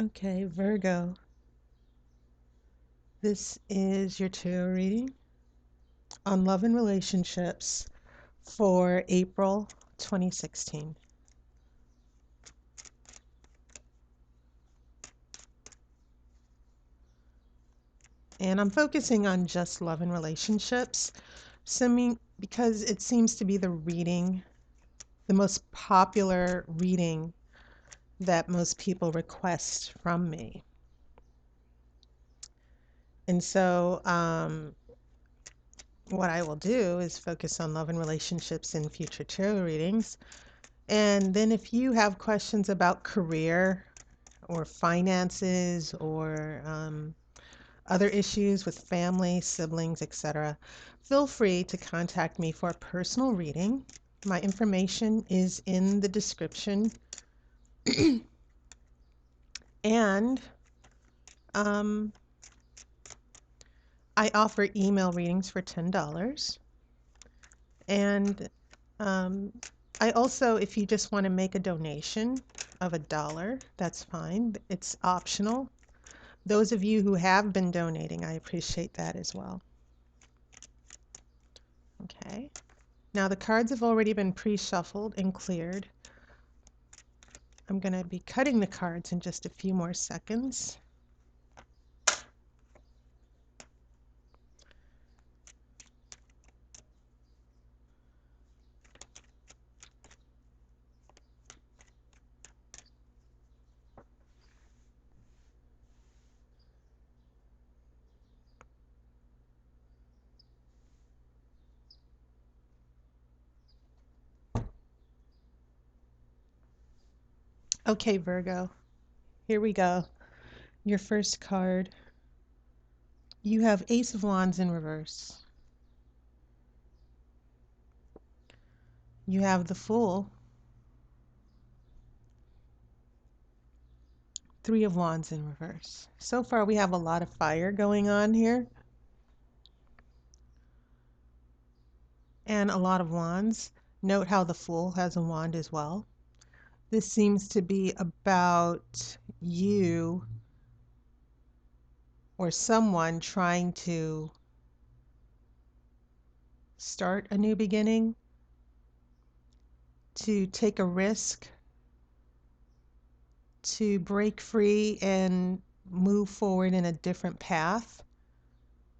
Okay, Virgo, this is your tarot reading on love and relationships for April 2016. And I'm focusing on just love and relationships, because it seems to be the most popular reading that most people request from me. And so, what I will do is focus on love and relationships in future tarot readings. And then if you have questions about career or finances or other issues with family, siblings, etc., feel free to contact me for a personal reading. My information is in the description. And um, I offer email readings for $10. And um, I also, if you just want to make a donation of $1, that's fine. It's optional. Those of you who have been donating, I appreciate that as well. Okay. Now the cards have already been pre-shuffled and cleared. I'm going to be cutting the cards in just a few more seconds. Okay, Virgo, here we go. Your first card. You have Ace of Wands in reverse. You have the Fool. Three of Wands in reverse. So far, we have a lot of fire going on here and a lot of wands. Note how the Fool has a wand as well. This seems to be about you or someone trying to start a new beginning, to take a risk, to break free and move forward in a different path,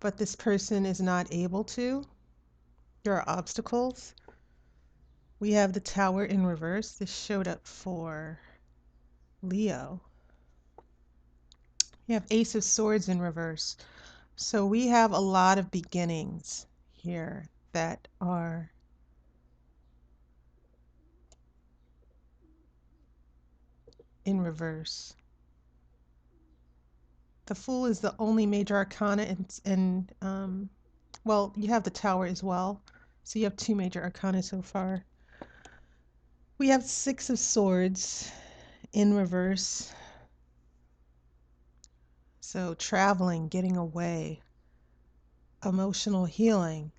but this person is not able to. There are obstacles. We have the Tower in reverse. This showed up for Leo. We have Ace of Swords in reverse. So we have a lot of beginnings here that are in reverse. The Fool is the only major arcana, well, you have the Tower as well. So you have two major arcana so far. We have Six of Swords in reverse. So traveling, getting away, emotional healing.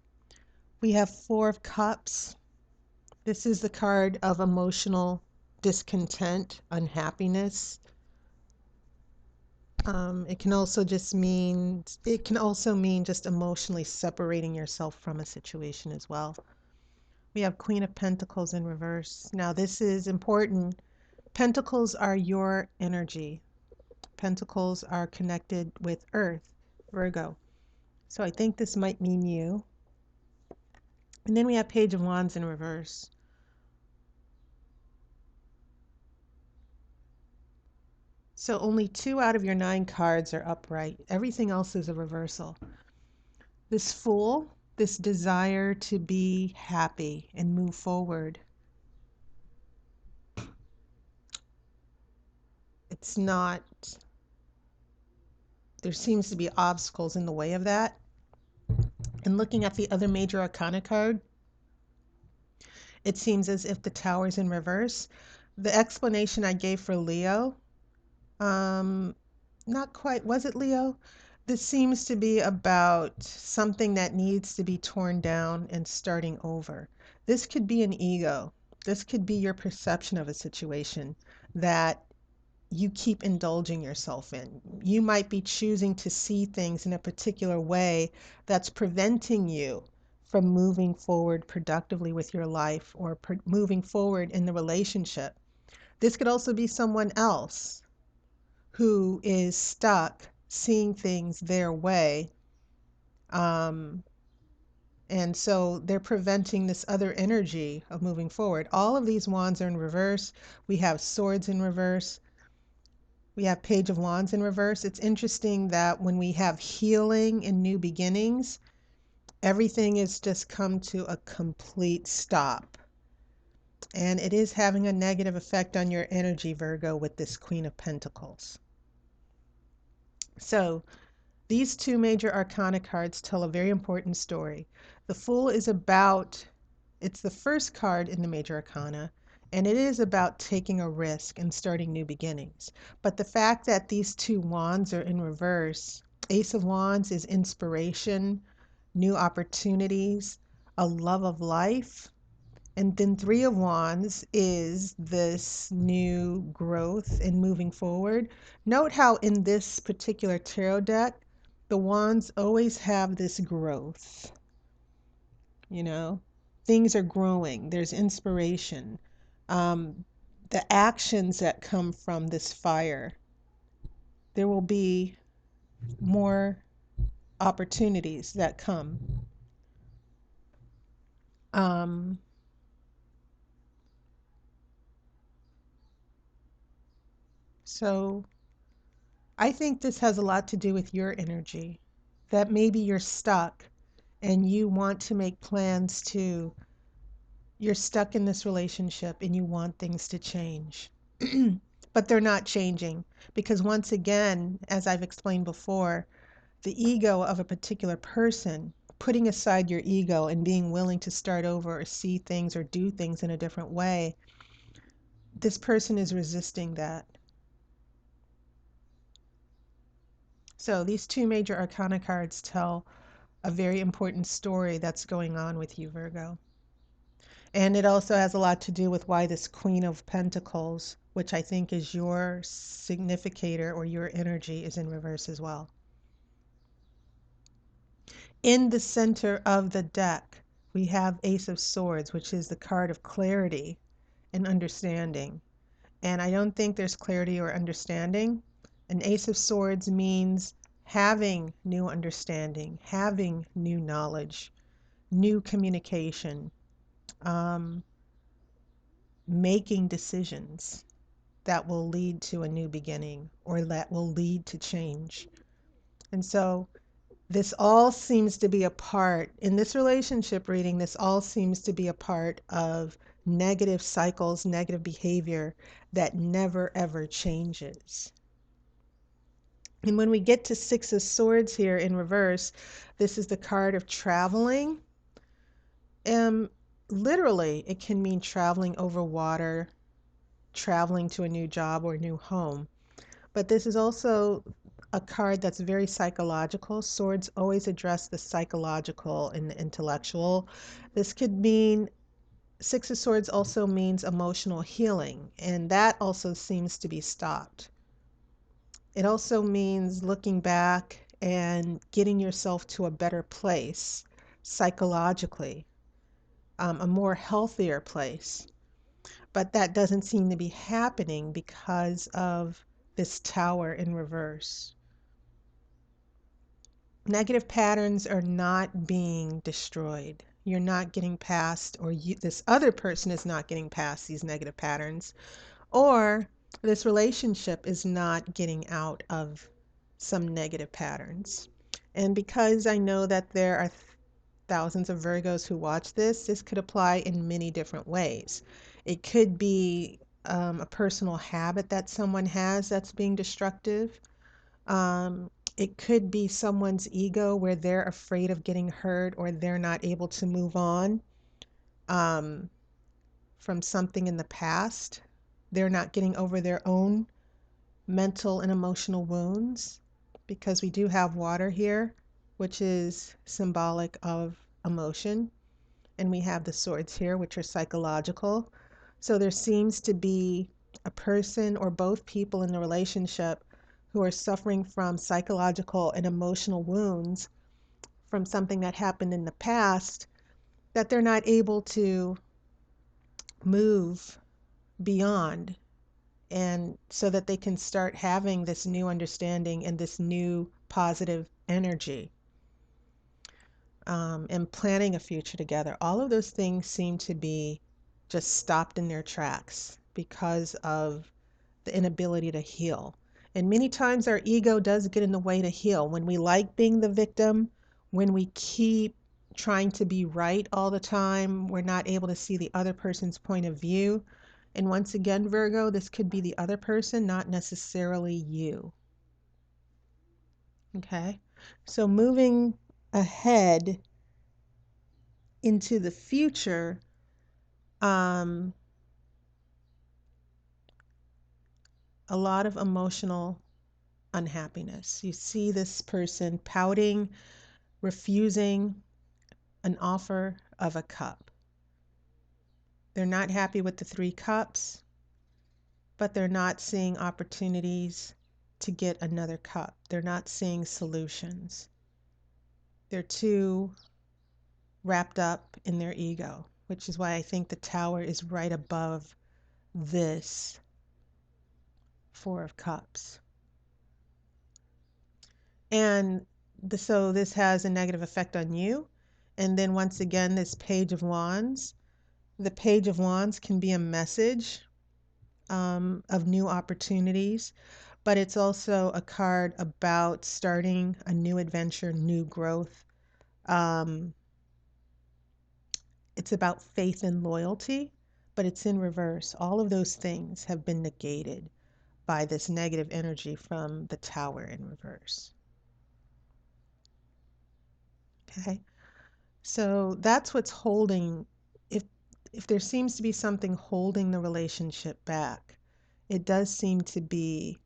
We have Four of Cups. This is the card of emotional discontent, unhappiness. It can also mean just emotionally separating yourself from a situation as well. We have Queen of Pentacles in reverse. Now this is important. Pentacles are your energy. Pentacles are connected with Earth, Virgo. So I think this might mean you. And then we have Page of Wands in reverse. So only 2 out of your 9 cards are upright. Everything else is a reversal. This Fool, this desire to be happy and move forward. It's not, there seems to be obstacles in the way of that. And looking at the other major arcana card, it seems as if the Tower's in reverse. The explanation I gave for Leo, um, not quite, was it Leo? This seems to be about something that needs to be torn down and starting over. This could be an ego. This could be your perception of a situation that you keep indulging yourself in. You might be choosing to see things in a particular way that's preventing you from moving forward productively with your life or moving forward in the relationship. This could also be someone else who is stuck seeing things their way. Um, and so they're preventing this other energy of moving forward. All of these wands are in reverse. We have swords in reverse. We have Page of Wands in reverse. It's interesting that when we have healing and new beginnings, everything has just come to a complete stop. And it is having a negative effect on your energy, Virgo, with this Queen of Pentacles. So these two major arcana cards tell a very important story. The Fool is about, it's the first card in the major arcana, and it is about taking a risk and starting new beginnings. But the fact that these two wands are in reverse, Ace of Wands is inspiration, new opportunities, a love of life. And then Three of Wands is this new growth and moving forward. Note how in this particular tarot deck, the wands always have this growth. You know, things are growing, there's inspiration. Um, the actions that come from this fire, there will be more opportunities that come. Um, so I think this has a lot to do with your energy, that maybe you're stuck and you want to make plans to, you're stuck in this relationship and you want things to change. But they're not changing because, once again, as I've explained before, the ego of a particular person, putting aside your ego and being willing to start over or see things or do things in a different way, this person is resisting that. So these two major arcana cards tell a very important story that's going on with you, Virgo. And it also has a lot to do with why this Queen of Pentacles, which I think is your significator or your energy, is in reverse as well. In the center of the deck, we have Ace of Swords, which is the card of clarity and understanding. And I don't think there's clarity or understanding. An Ace of Swords means having new understanding, having new knowledge, new communication, um, making decisions that will lead to a new beginning or that will lead to change. And so this all seems to be a part, in this relationship reading, this all seems to be a part of negative cycles, negative behavior that never ever changes. And when we get to Six of Swords here in reverse, this is the card of traveling. Um, Literally, it can mean traveling over water, traveling to a new job or new home. But this is also a card that's very psychological. Swords always address the psychological and the intellectual. This could mean, Six of Swords also means emotional healing, and that also seems to be stopped. It also means looking back and getting yourself to a better place psychologically, a more healthier place. But that doesn't seem to be happening because of this Tower in reverse. Negative patterns are not being destroyed. You're not getting past, or this other person is not getting past these negative patterns, or this relationship is not getting out of some negative patterns. And because I know that there are thousands of Virgos who watch this, this could apply in many different ways. It could be a personal habit that someone has that's being destructive. It could be someone's ego where they're afraid of getting hurt or they're not able to move on um, from something in the past. They're not getting over their own mental and emotional wounds, because we do have water here, which is symbolic of emotion. And we have the swords here, which are psychological. So there seems to be a person or both people in the relationship who are suffering from psychological and emotional wounds from something that happened in the past, that they're not able to move beyond, and so that they can start having this new understanding and this new positive energy, and planning a future together. All of those things seem to be just stopped in their tracks because of the inability to heal. And many times our ego does get in the way to heal. When we like being the victim, when we keep trying to be right all the time, we're not able to see the other person's point of view. And once again, Virgo, this could be the other person, not necessarily you. Okay? So moving ahead into the future, um, a lot of emotional unhappiness. You see this person pouting, refusing an offer of a cup. They're not happy with the 3 cups, but they're not seeing opportunities to get another cup. They're not seeing solutions. They're too wrapped up in their ego, which is why I think the Tower is right above this 4 of Cups. And so this has a negative effect on you. And then once again, this Page of Wands. The Page of Wands can be a message of new opportunities, but it's also a card about starting a new adventure, new growth. Um, it's about faith and loyalty, but it's in reverse. All of those things have been negated by this negative energy from the Tower in reverse. Okay, so that's what's holding. If if there seems to be something holding the relationship back, it does seem to be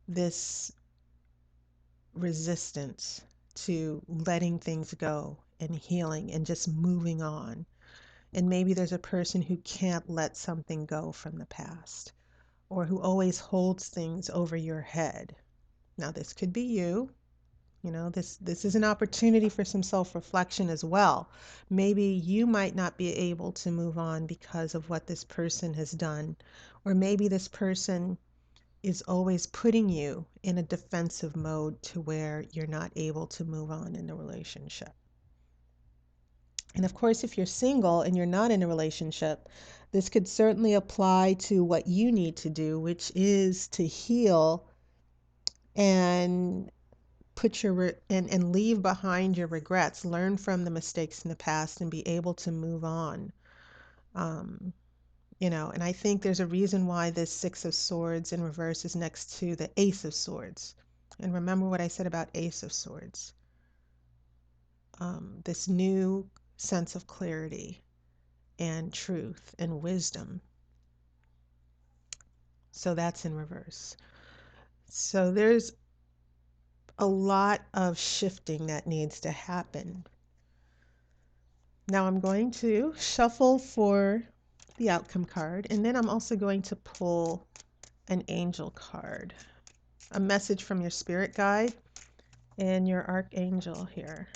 this resistance to letting things go and healing and just moving on. And maybe there's a person who can't let something go from the past, or who always holds things over your head. Now, this could be you. This is an opportunity for some self-reflection as well. Maybe you might not be able to move on because of what this person has done, or maybe this person is always putting you in a defensive mode to where you're not able to move on in the relationship. And of course, if you're single and you're not in a relationship, this could certainly apply to what you need to do, which is to heal and and leave behind your regrets, learn from the mistakes in the past, and be able to move on. Um, and I think there's a reason why this 6 of Swords in reverse is next to the Ace of Swords. And remember what I said about Ace of Swords. This new sense of clarity and truth and wisdom. So that's in reverse. So there's a lot of shifting that needs to happen. Now I'm going to shuffle for the outcome card, and then I'm also going to pull an angel card, a message from your spirit guide and your archangel here.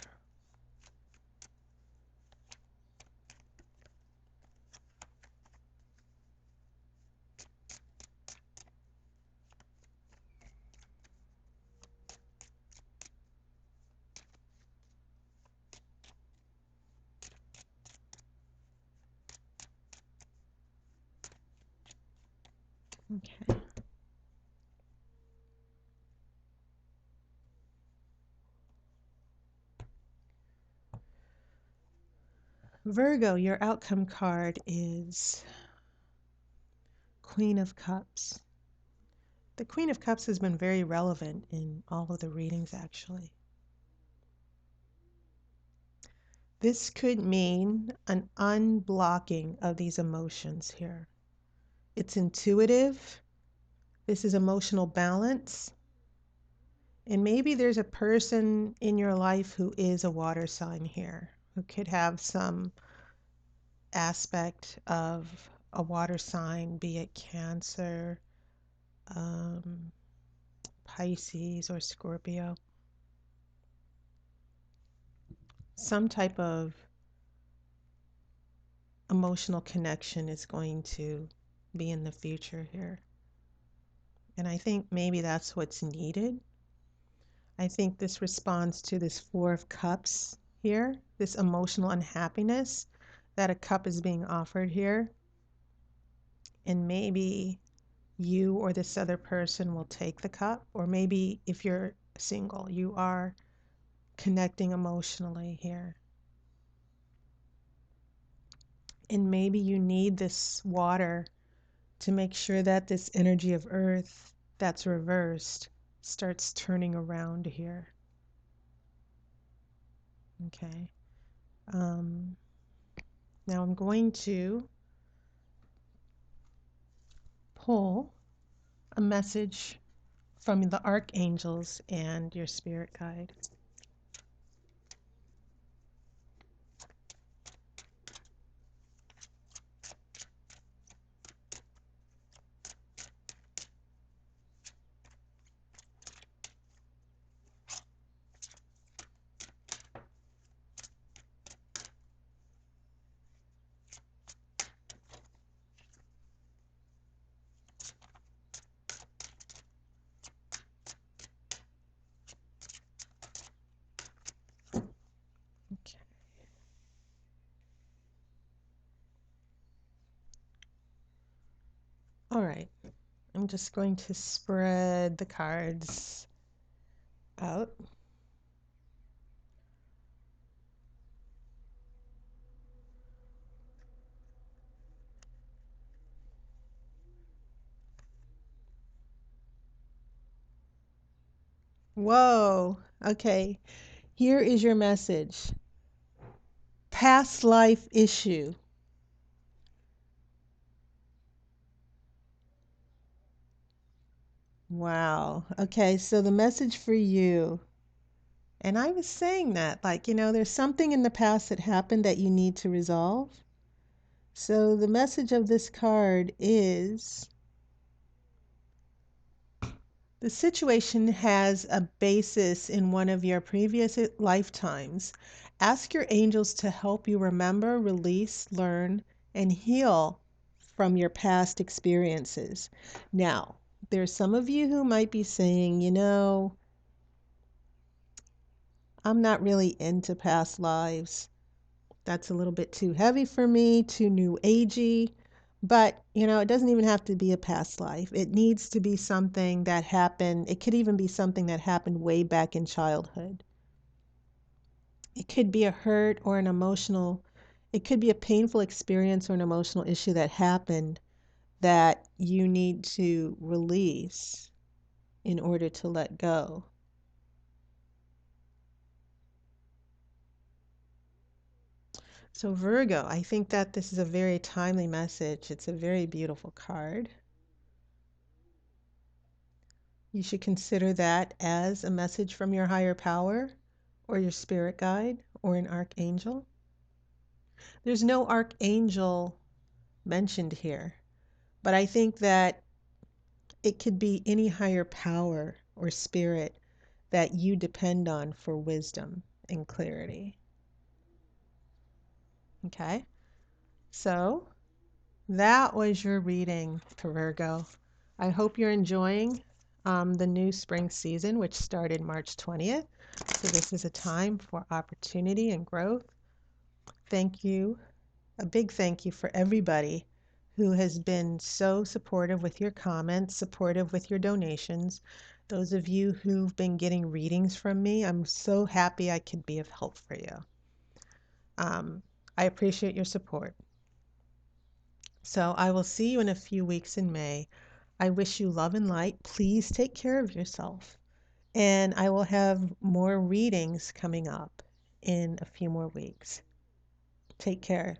Okay. Virgo, your outcome card is Queen of Cups. The Queen of Cups has been very relevant in all of the readings, actually. This could mean an unblocking of these emotions here. It's intuitive. This is emotional balance. And maybe there's a person in your life who is a water sign here, who could have some aspect of a water sign, be it Cancer, um, Pisces, or Scorpio. Some type of emotional connection is going to be in the future here. And I think maybe that's what's needed. I think this responds to this Four of Cups here, this emotional unhappiness that a cup is being offered here. And maybe you or this other person will take the cup, or maybe if you're single, you are connecting emotionally here. And maybe you need this water to make sure that this energy of earth that's reversed starts turning around here. Okay. Um, Now I'm going to pull a message from the archangels and your spirit guide. Okay. All right. I'm just going to spread the cards out. Whoa. Okay. Here is your message. Past life issue. Wow. Okay. So the message for you, and I was saying that, like, there's something in the past that happened that you need to resolve. So the message of this card is the situation has a basis in one of your previous lifetimes. Ask your angels to help you remember, release, learn, and heal from your past experiences. Now, there's some of you who might be saying, I'm not really into past lives. That's a little bit too heavy for me, too new agey. But, it doesn't even have to be a past life. It needs to be something that happened. It could even be something that happened way back in childhood. It could be a hurt or an emotional, it could be a painful experience or an emotional issue that happened that you need to release in order to let go. So, Virgo, I think that this is a very timely message. It's a very beautiful card. You should consider that as a message from your higher power or your spirit guide or an archangel. There's no archangel mentioned here, but I think that it could be any higher power or spirit that you depend on for wisdom and clarity. Okay? So, that was your reading for Virgo. I hope you're enjoying the new spring season, which started March 20th. So, this is a time for opportunity and growth. Thank you. A big thank you for everybody who has been so supportive with your comments, supportive with your donations. Those of you who've been getting readings from me, I'm so happy I could be of help for you. I appreciate your support. So I will see you in a few weeks in May. I wish you love and light. Please take care of yourself. And I will have more readings coming up in a few more weeks. Take care.